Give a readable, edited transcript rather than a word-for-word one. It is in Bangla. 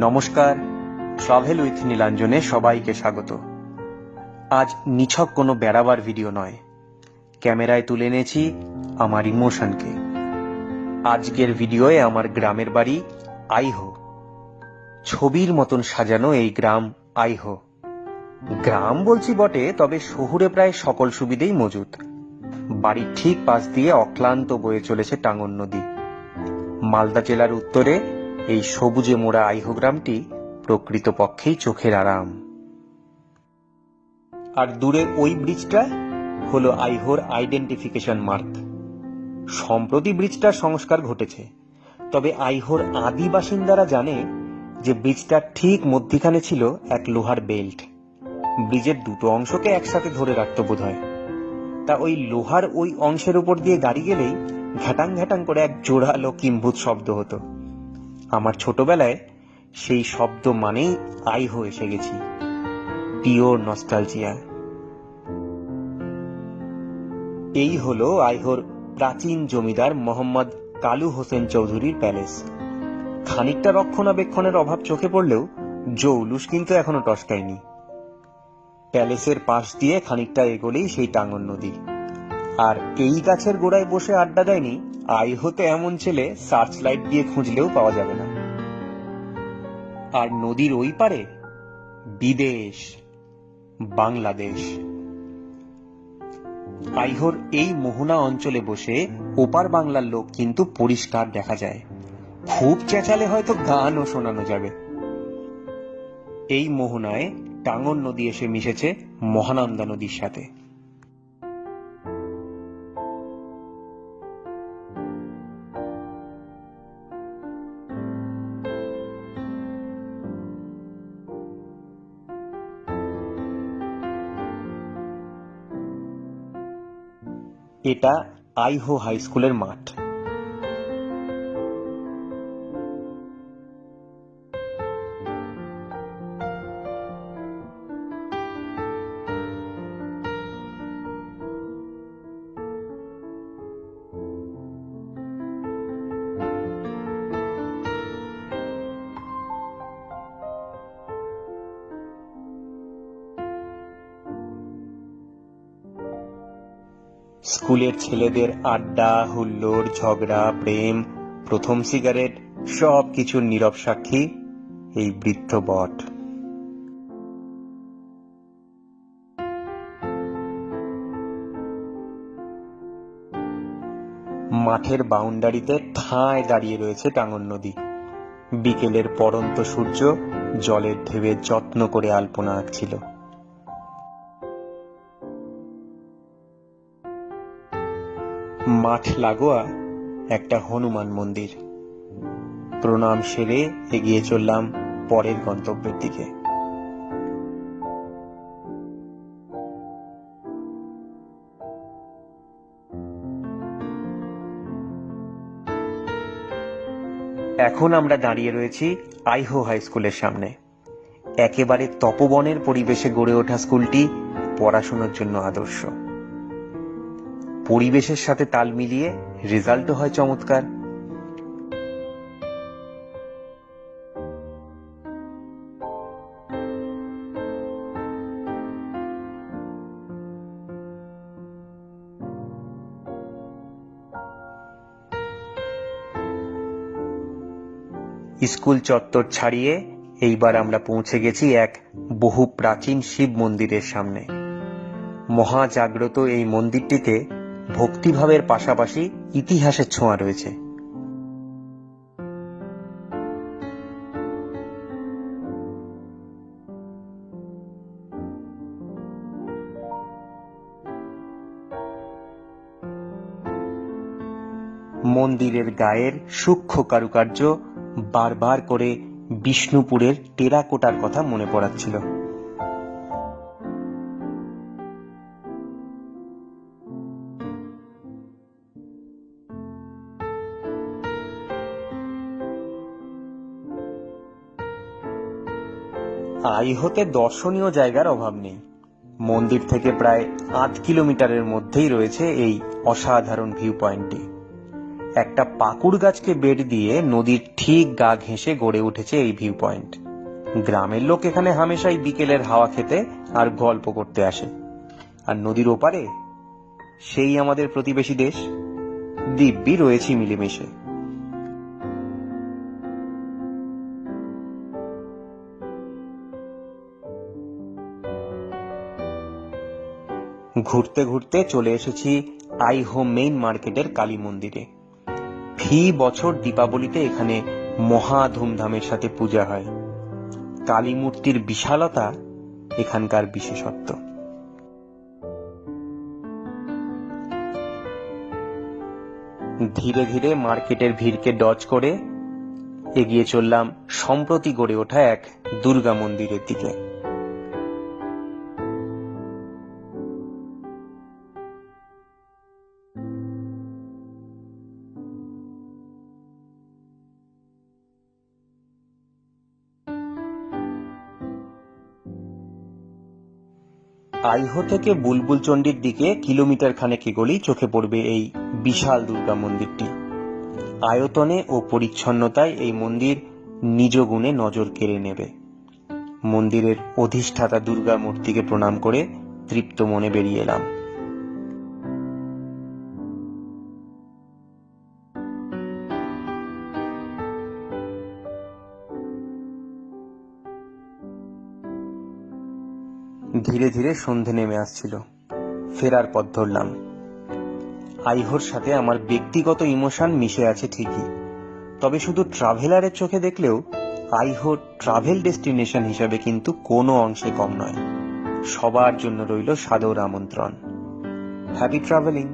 নমস্কার, ট্রাভেল উইথ নীলাঞ্জনে সবাইকে স্বাগত। আজ নিছক কোনো বেড়াবার ভিডিও নয়, ক্যামেরায় তুলে এনেছি আমার ইমোশনকে। আজকের ভিডিওয়ে আমার গ্রামের বাড়ি আইহো। ছবির মতন সাজানো এই গ্রাম আইহো। গ্রাম বলছি বটে, তবে শহুরে প্রায় সকল সুবিধেই মজুদ। বাড়ির ঠিক পাশ দিয়ে অক্লান্ত বয়ে চলেছে টাঙ্গন নদী। মালদা জেলার উত্তরে এই সবুজে মোড়া আইহো গ্রামটি প্রকৃতপক্ষেই চোখের আরাম। আর দূরের ওই ব্রিজটা হলো আইহোর আইডেন্টিফিকেশন মার্ক। সম্প্রতি ব্রিজটার সংস্কার ঘটেছে, তবে আইহোর আদি বাসিন্দারা জানে যে ব্রিজটার ঠিক মধ্যিখানে ছিল এক লোহার বেল্ট। ব্রিজের দুটো অংশকে একসাথে ধরে রাখত বোধহয়। তা ওই লোহার ওই অংশের উপর দিয়ে গাড়ি গেলেই ঘ্যাটাং ঘ্যাটাং করে এক জোরালো কিম্ভূত শব্দ হতো। আমার ছোটবেলায় সেই শব্দ মানেই আইহো এসে গেছি। Pure nostalgia. এই হলো আইহোর প্রাচীন জমিদার মোহাম্মদ কালু হোসেন চৌধুরীর প্যালেস। খানিকটা রক্ষণাবেক্ষণের অভাব চোখে পড়লেও জৌলুস কিন্তু এখনো টসকায়নি। প্যালেসের পাশ দিয়ে খানিকটা এগোলেই সেই টাঙ্গন নদী। আর এই গাছের গোড়ায় বসে আড্ডা দেয়নি আইহোতে এমন ছেলে সার্চ লাইট দিয়ে খুঁজলেও পাওয়া যাবে না। আর নদীর ওই পারে বিদেশ, বাংলাদেশ। আইহোর এই মোহনা অঞ্চলে বসে ওপার বাংলার লোক কিন্তু পরিষ্কার দেখা যায়। খুব চেঁচালে হয়তো গানও শোনানো যাবে। এই মোহনায় টাঙ্গন নদী এসে মিশেছে মহানন্দা নদীর সাথে। এটা আইহো হাই স্কুলের মাঠ। স্কুলের ছেলেদের আড্ডা, হুল্লোড়, ঝগড়া, প্রেম, প্রথম সিগারেট, সব কিছুর নীরব সাক্ষী এই বৃদ্ধ বট। মাঠের বাউন্ডারিতে ঠায় দাঁড়িয়ে রয়েছে টাঙ্গন নদী। বিকেলের পড়ন্ত সূর্য জলের ঢেউয়ে যত্ন করে আলপনা আঁকছিল। মাঠ লাগোয়া একটা হনুমান মন্দির। প্রণাম সেরে এগিয়ে চললাম পরের গন্তব্যের দিকে। এখন আমরা দাঁড়িয়ে রয়েছি আইহো হাই স্কুলের সামনে। একেবারে তপবনের পরিবেশে গড়ে ওঠা স্কুলটি পড়াশোনার জন্য আদর্শ। পরিবেশের সাথে তাল মিলিয়ে রেজাল্টও হয় চমৎকার। স্কুল চত্বর ছাড়িয়ে এইবার আমরা পৌঁছে গেছি এক বহু প্রাচীন শিব মন্দিরের সামনে। মহাজাগ্রত এই মন্দিরটিতে ভক্তিভাবের পাশাপাশি ইতিহাসের ছোঁয়া রয়েছে। মন্দিরের গায়ের সূক্ষ্ম কারুকার্য বারবার করে বিষ্ণুপুরের টেরাকোটার কথা মনে পড়াচ্ছিল। আইহোতে দর্শনীয় জায়গার অভাব নেই। মন্দির থেকে প্রায় 8 কিলোমিটারের মধ্যেই রয়েছে এই অসাধারণ ভিউ পয়েন্টটি। একটা পাকুড় গাছকে বেড দিয়ে নদীর ঠিক গা ঘেঁষে গড়ে উঠেছে এই ভিউ পয়েন্ট। গ্রামের লোক এখানে হামেশাই বিকেলের হাওয়া খেতে আর গল্প করতে আসে। আর নদীর ওপারে সেই আমাদের প্রতিবেশী দেশ, দিব্যি রয়েছি মিলেমিশে। ঘুরতে ঘুরতে চলে এসেছি আইহো মেইন মার্কেটের কালী মন্দিরে। ফি বছর দীপাবলিতে এখানে মহা ধুমধামের সাথে পূজা হয়। কালী মূর্তির বিশালতা এখানকার বিশেষত্ব। ধীরে ধীরে মার্কেটের ভিড়কে ডজ করে এগিয়ে চললাম সম্প্রতি গড়ে ওঠা এক দুর্গা মন্দিরের দিকে। আইহো থেকে বুলবুল চণ্ডীর দিকে কিলোমিটার খানেক এগোলেই চোখে পড়বে এই বিশাল দুর্গা মন্দিরটি। আয়তনে ও পরিচ্ছন্নতায় এই মন্দির নিজ গুণে নজর কেড়ে নেবে। মন্দিরের অধিষ্ঠাতা দুর্গা মূর্তিকে প্রণাম করে তৃপ্ত মনে বেরিয়ে এলাম। ধীরে ধীরে সন্ধে নেমে আসছিল। ফেরার পথ ধরলাম। আইহোর সাথে আমার ব্যক্তিগত ইমোশন মিশে আছে ঠিকই, তবে শুধু ট্রাভেলারের চোখে দেখলেও আইহো ট্রাভেল ডেস্টিনেশন হিসাবে কিন্তু কোনো অংশে কম নয়। সবার জন্য রইল সাদর আমন্ত্রণ। Happy travelling.